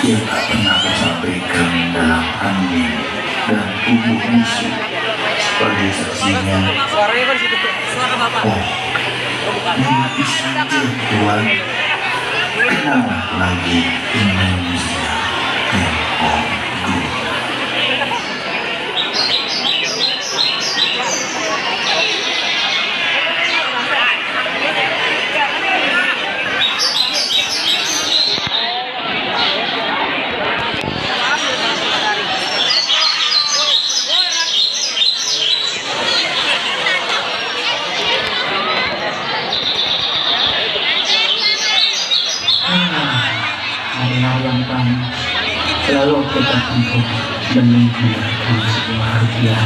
Dia tak pernah tersampaikan dalam angin dan tubuh musuh. Sebagai saksinya, oh, mati saja Tuhan. Kenapa lagi Indonesia Tempoh Dulu? Selalu kita tempuh demi meninggalkan sebuah rupiah.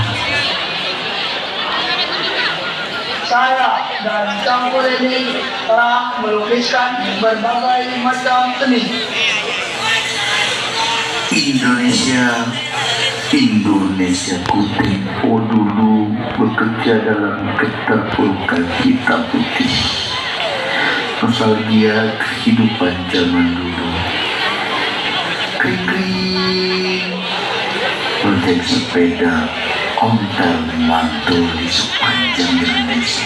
Saya dan campur ini telah melukiskan berbagai macam seni. Indonesia ku tempo dulu bekerja dalam keterpurukan hitam putih. Nostalgia kehidupan zaman dulu. Kering lonceng sepeda, ontel mantul di sepanjang Indonesia.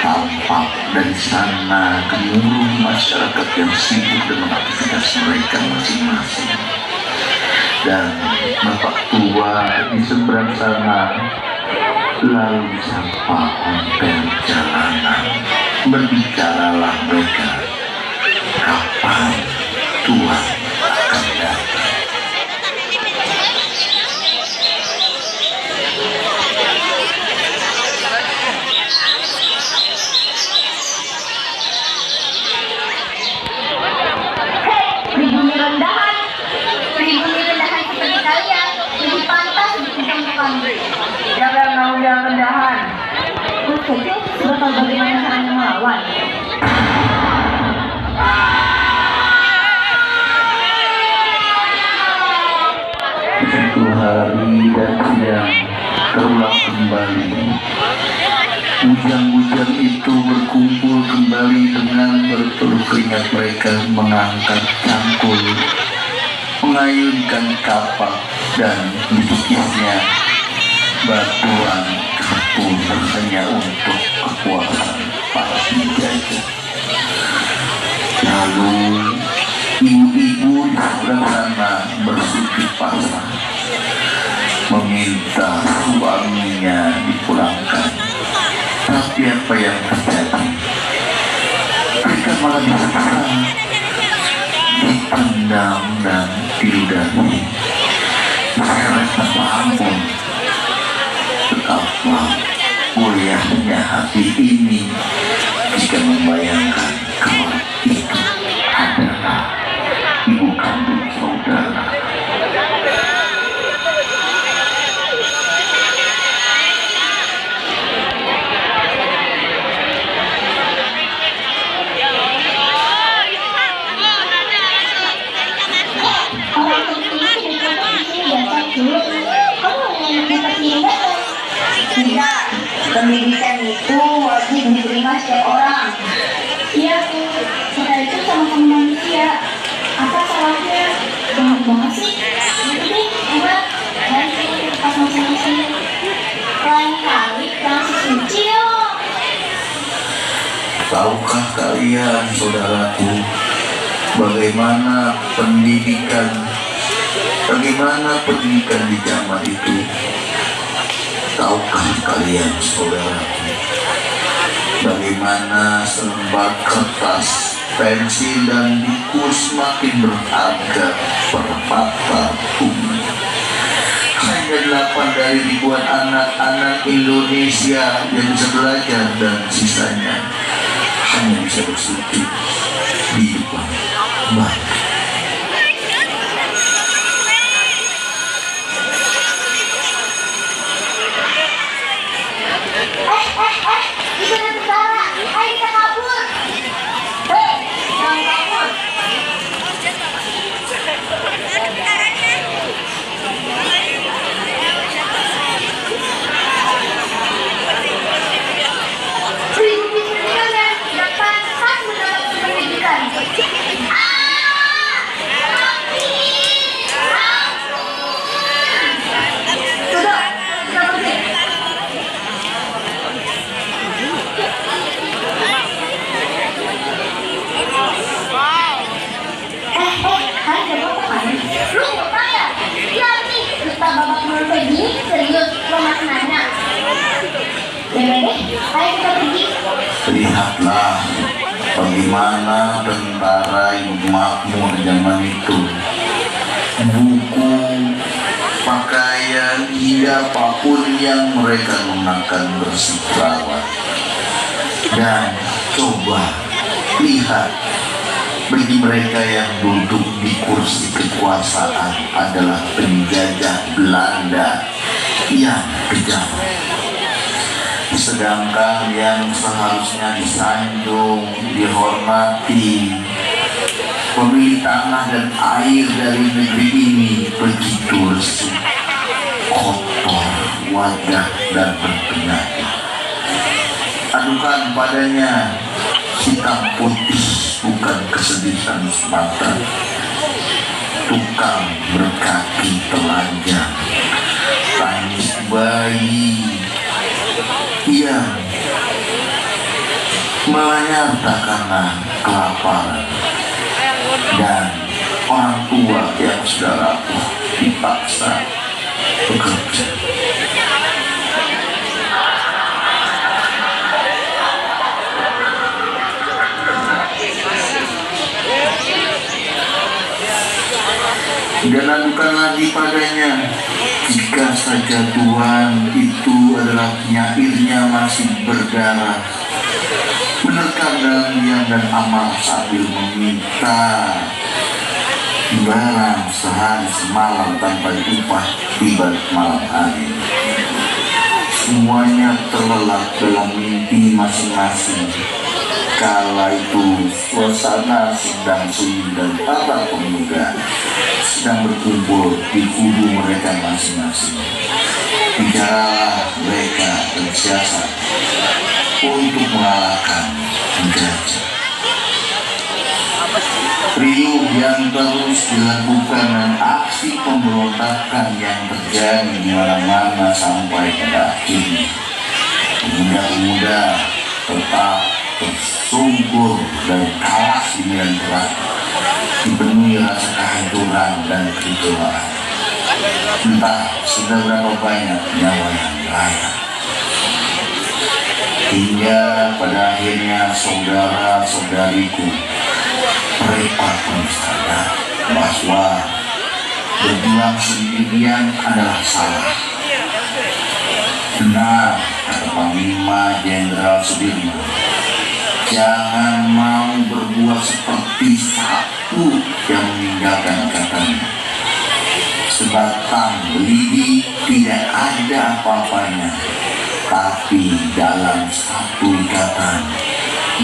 Tampak dari sana gemuruh masyarakat yang sibuk dengan aktivitas mereka masing-masing. Dan bapak tua di seberang sana lalu disapa ontel jalanan. Berbicaralah mereka, kapan Tuhan akan datang. Pribumi rendahan seperti kalian lebih pantas ditemukan. Jangan mau yang rendahan. Jadi, sudah tahu bagaimana caranya melawan. Satu hari dan siang terulang kembali. Bujang-bujang itu berkumpul kembali dengan berpeluh keringat mereka mengangkat cangkul, mengayunkan kapak dan dikikisnya batuan kapur hanya untuk kekuasaan para penjajah. Lalu ibu-ibu di sebelah sana bersujud pasrah meminta suaminya dipulangkan. Tapi apa yang terjadi? Mereka malah disiksa, dipendam dan diludahi, diseret tanpa ampun. Betapa mulianya hati ini jika membayangkan kalau itu adalah ibu kandung saudara. Tidak, pendidikan itu wajib diterima setiap orang. Iya, kita itu sama-sama manusia. Apa salahnya? Jangan banget sih. Gitu deh, enggak. Dan pas masing-masing. Lain kali langsung suci yuk. Tahukah kalian, saudaraku, bagaimana pendidikan di zaman itu? Tahukah kalian, saudaraku, bagaimana selembar kertas, pensil, dan buku semakin berharga per mata bumi? Hanya 8 dari ribuan anak-anak Indonesia yang bisa belajar dan sisanya hanya bisa bersujud di depan batu. Itu ada tentara. Ayo kita kabur. Hei, jangan kabur. Pribumi pendidikan dan tidak pantas mendapat pendidikan. Ah! Lihatlah bagaimana tentara yang makmur zaman itu. Buku, pakaian, hingga apapun yang mereka gunakan bersih terawat. Dan coba lihat, bagi mereka yang duduk di kursi kekuasaan adalah penjajah Belanda yang kejam. Sedangkan yang seharusnya disanjung, dihormati, pemilik tanah dan air dari negeri ini begitu resik, kotor, wadah dan berpenyakit. Adukan padanya hitam putih, bukan kesedihan semata. Tukang berkaki telanjang, tangis bayi yang menyatakan kelaparan, dan orang tua yang sudah rapuh dipaksa bekerja. Dan adukan lagi padanya, jika saja Tuhan itu adalah penyairnya masih berdarah, menerkam dalam diam dan amal sambil meminta barang sehari semalam tanpa upah tiba malam hari. Semuanya terlelap dalam mimpi masing-masing. Kala itu suasana sedang sunyi dan para pemuda sedang berkumpul di kubu mereka masing-masing. Bicaralah mereka bersiasat untuk mengalahkan penjajah. Riuh yang terus dilakukan dan aksi pemberontakan yang terjadi di mana-mana sampai pada akhirnya pemuda-pemuda tetap tersungkur dan kalah di medan perang, dipenuhi rasa kehancuran dan kekecewaan. Entah sudah berapa banyak nyawa yang melayang, hingga pada akhirnya saudara-saudariku, mereka pun sadar bahwa berjuang sendirian adalah salah. Benar kata Panglima Jenderal Sudirman, jangan mau berbuat seperti satu yang meninggalkan katanya. Sebatang lidi tidak ada apa-apanya, tapi dalam satu ikatan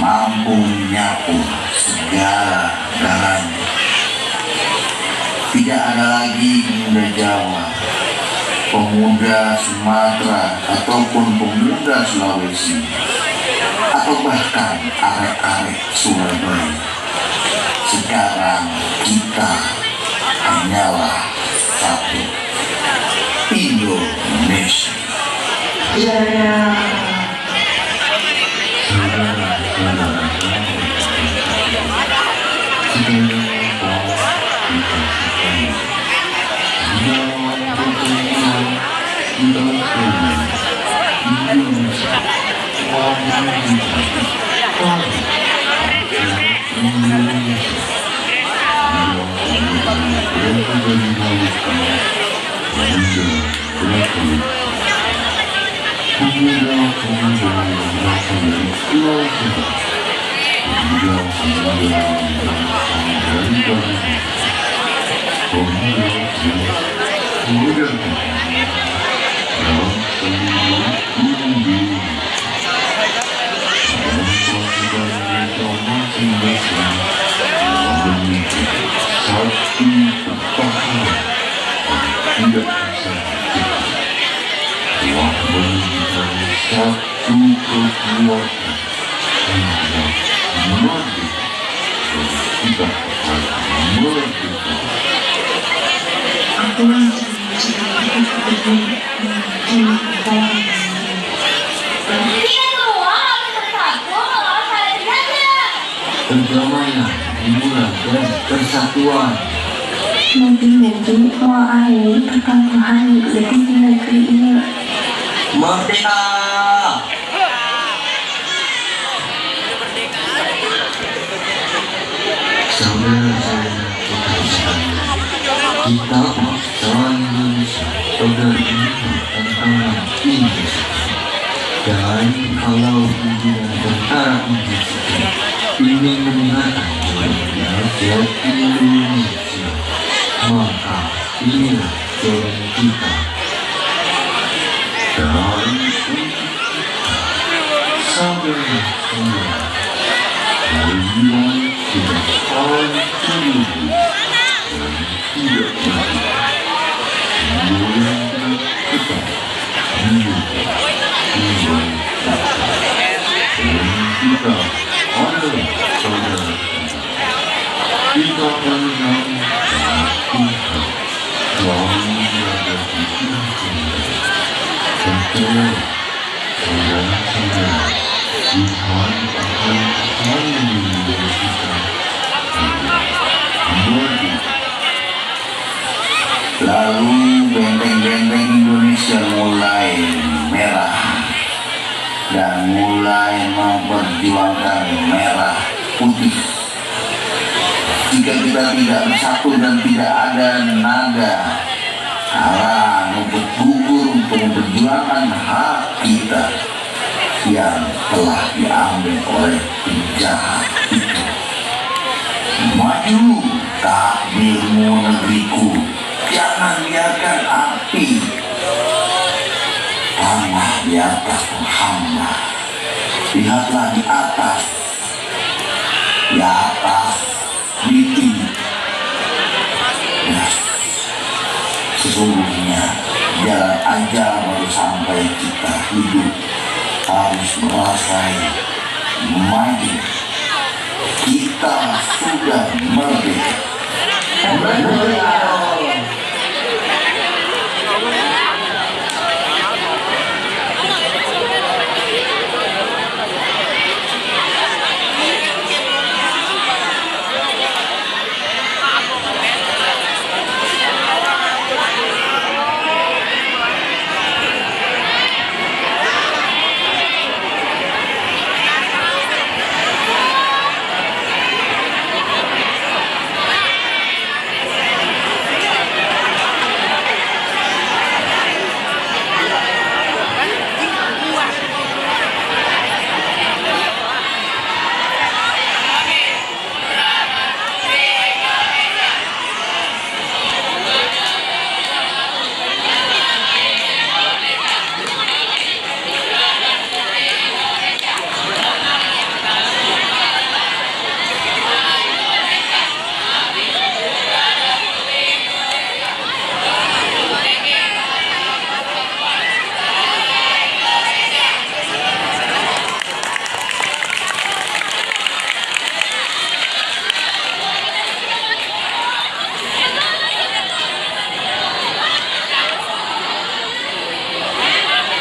mampu menyapu segala galanya. Tidak ada lagi pemuda Jawa, pemuda Sumatera, ataupun pemuda Sulawesi, atau bahkan arek-arek Surabaya. Sekarang kita hanyalah satu, Indonesia. Ya. Perdamaian dimulai dari persatuan. Nanti mengakhiri perkelahian di negeri ini. Merdeka! Kita bangsa Indonesia berdiri tentang Inggris. Dan kalau pimpinan tentara Inggris ingin menggunakan rakyat Indonesia, maka inilah jalan kita. Dan sambil kalian tidak hancur dan tidak mati. Mulai kita kita adalah saudara. Kita menang kita selalu berada di saudara-saudara. Tuhan akan selalu melindungi kita. Lalu benteng-benteng Indonesia mulai merah dan mulai memperjuangkan merah putih. Jika kita tidak bersatu dan tidak ada nada arah untuk gugur untuk memperjuangkan hak kita yang telah diambil oleh penjahat itu. Maju takbirmu negeriku, jangan biarkan api tanah di atas terhambat. Lihatlah di atas, di tinggi. Sesungguhnya jalan ajar baru sampai kita hidup harus merasai maju. Kita sudah merdeka.